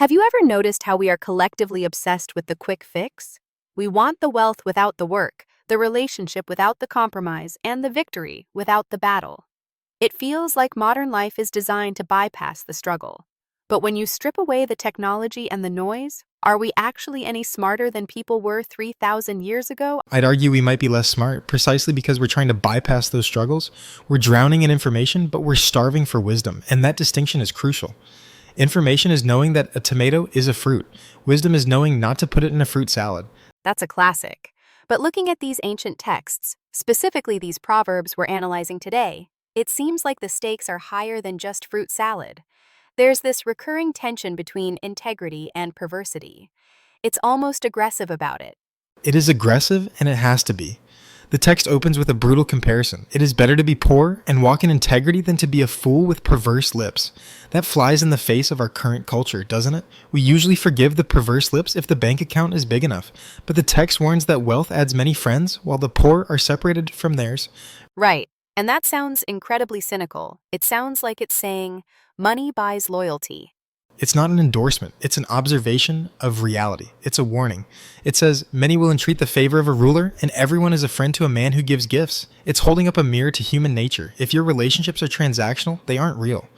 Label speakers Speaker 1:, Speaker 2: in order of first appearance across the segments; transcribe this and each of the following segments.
Speaker 1: Have you ever noticed how we are collectively obsessed with the quick fix? We want the wealth without the work, the relationship without the compromise, and the victory without the battle. It feels like modern life is designed to bypass the struggle. But when you strip away the technology and the noise, are we actually any smarter than people were 3,000 years ago?
Speaker 2: I'd argue we might be less smart precisely because we're trying to bypass those struggles. We're drowning in information, but we're starving for wisdom, and that distinction is crucial. Information is knowing that a tomato is a fruit. Wisdom is knowing not to put it in a fruit salad.
Speaker 1: That's a classic. But looking at these ancient texts, specifically these proverbs we're analyzing today, it seems like the stakes are higher than just fruit salad. There's this recurring tension between integrity and perversity. It's almost aggressive about it.
Speaker 2: It is aggressive, and it has to be. The text opens with a brutal comparison. It is better to be poor and walk in integrity than to be a fool with perverse lips. That flies in the face of our current culture, doesn't it? We usually forgive the perverse lips if the bank account is big enough, but the text warns that wealth adds many friends while the poor are separated from theirs.
Speaker 1: Right. And that sounds incredibly cynical. It sounds like it's saying, money buys loyalty.
Speaker 2: It's not an endorsement. It's an observation of reality. It's a warning. It says, many will entreat the favor of a ruler, and everyone is a friend to a man who gives gifts. It's holding up a mirror to human nature. If your relationships are transactional, they aren't real.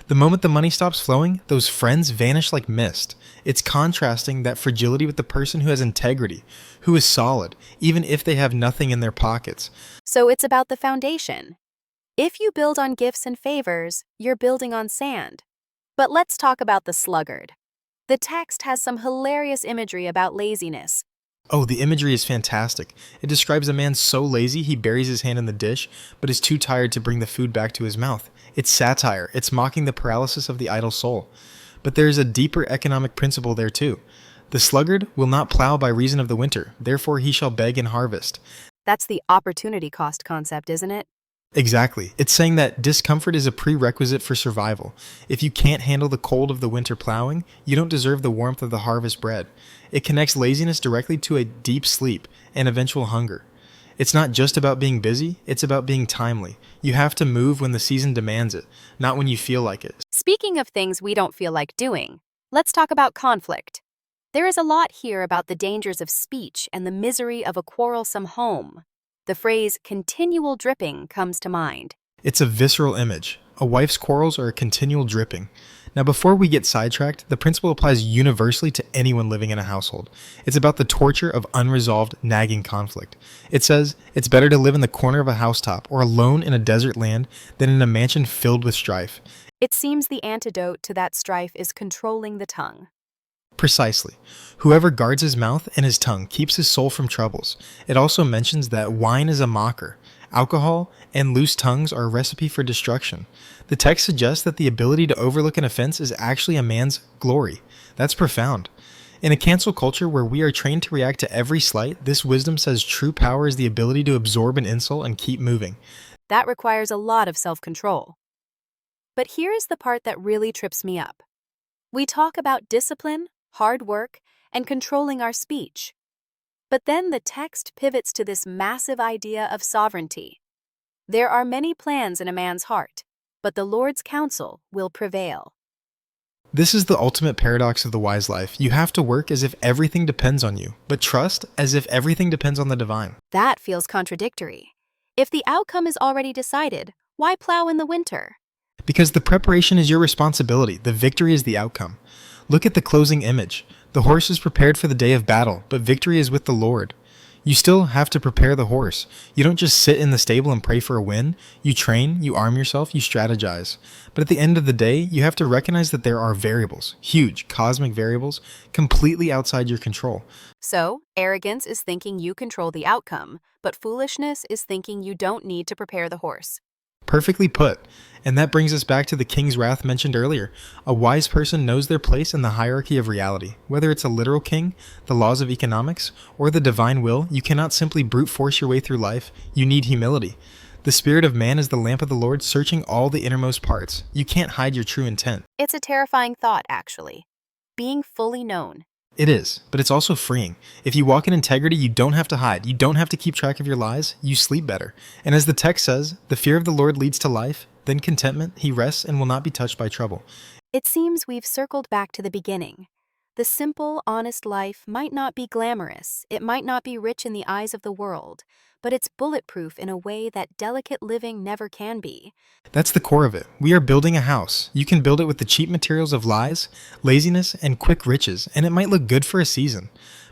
Speaker 2: The moment the money stops flowing, those friends vanish like mist. It's contrasting that fragility with the person who has integrity, who is solid, even if they have nothing in their pockets.
Speaker 1: So it's about the foundation. If you build on gifts and favors, you're building on sand. But let's talk about the sluggard. The text has some hilarious imagery about laziness.
Speaker 2: Oh, the imagery is fantastic. It describes a man so lazy he buries his hand in the dish, but is too tired to bring the food back to his mouth. It's satire. It's mocking the paralysis of the idle soul. But there is a deeper economic principle there too. The sluggard will not plow by reason of the winter, therefore he shall beg in harvest.
Speaker 1: That's the opportunity cost concept, isn't it?
Speaker 2: Exactly. It's saying that discomfort is a prerequisite for survival. If you can't handle the cold of the winter plowing, you don't deserve the warmth of the harvest bread. It connects laziness directly to a deep sleep and eventual hunger. It's not just about being busy, it's about being timely. You have to move when the season demands it, not when you feel like it.
Speaker 1: Speaking of things we don't feel like doing, let's talk about conflict. There is a lot here about the dangers of speech and the misery of a quarrelsome home. The phrase continual dripping comes to mind.
Speaker 2: It's a visceral image. A wife's quarrels are a continual dripping. Now, before we get sidetracked, the principle applies universally to anyone living in a household. It's about the torture of unresolved, nagging conflict. It says, it's better to live in the corner of a housetop or alone in a desert land than in a mansion filled with strife.
Speaker 1: It seems the antidote to that strife is controlling the tongue.
Speaker 2: Precisely. Whoever guards his mouth and his tongue keeps his soul from troubles. It also mentions that wine is a mocker. Alcohol and loose tongues are a recipe for destruction. The text suggests that the ability to overlook an offense is actually a man's glory. That's profound. In a cancel culture where we are trained to react to every slight, this wisdom says true power is the ability to absorb an insult and keep moving.
Speaker 1: That requires a lot of self-control. But here's the part that really trips me up. We talk about discipline, hard work, and controlling our speech. But then the text pivots to this massive idea of sovereignty. There are many plans in a man's heart, but the Lord's counsel will prevail.
Speaker 2: This is the ultimate paradox of the wise life. You have to work as if everything depends on you, but trust as if everything depends on the divine.
Speaker 1: That feels contradictory. If the outcome is already decided, why plow in the winter?
Speaker 2: Because the preparation is your responsibility, the victory is the outcome. Look at the closing image. The horse is prepared for the day of battle, but victory is with the Lord. You still have to prepare the horse. You don't just sit in the stable and pray for a win. You train, you arm yourself, you strategize. But at the end of the day, you have to recognize that there are variables, huge cosmic variables, completely outside your control.
Speaker 1: So, arrogance is thinking you control the outcome, but foolishness is thinking you don't need to prepare the horse.
Speaker 2: Perfectly put. And that brings us back to the king's wrath mentioned earlier. A wise person knows their place in the hierarchy of reality. Whether it's a literal king, the laws of economics, or the divine will, you cannot simply brute force your way through life. You need humility. The spirit of man is the lamp of the Lord, searching all the innermost parts. You can't hide your true intent.
Speaker 1: It's a terrifying thought, actually. Being fully known.
Speaker 2: It is, but it's also freeing. If you walk in integrity, you don't have to hide. You don't have to keep track of your lies. You sleep better. And as the text says, the fear of the Lord leads to life, then contentment. He rests and will not be touched by trouble.
Speaker 1: It seems we've circled back to the beginning. The simple, honest life might not be glamorous, it might not be rich in the eyes of the world, but it's bulletproof in a way that delicate living never can be.
Speaker 2: That's the core of it. We are building a house. You can build it with the cheap materials of lies, laziness, and quick riches, and it might look good for a season.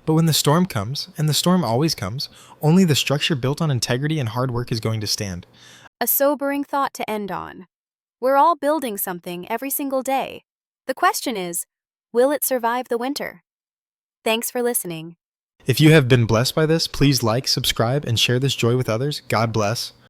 Speaker 2: But when the storm comes, and the storm always comes, only the structure built on integrity and hard work is going to stand.
Speaker 1: A sobering thought to end on. We're all building something every single day. The question is, will it survive the winter? Thanks for listening.
Speaker 2: If you have been blessed by this, please like, subscribe, and share this joy with others. God bless.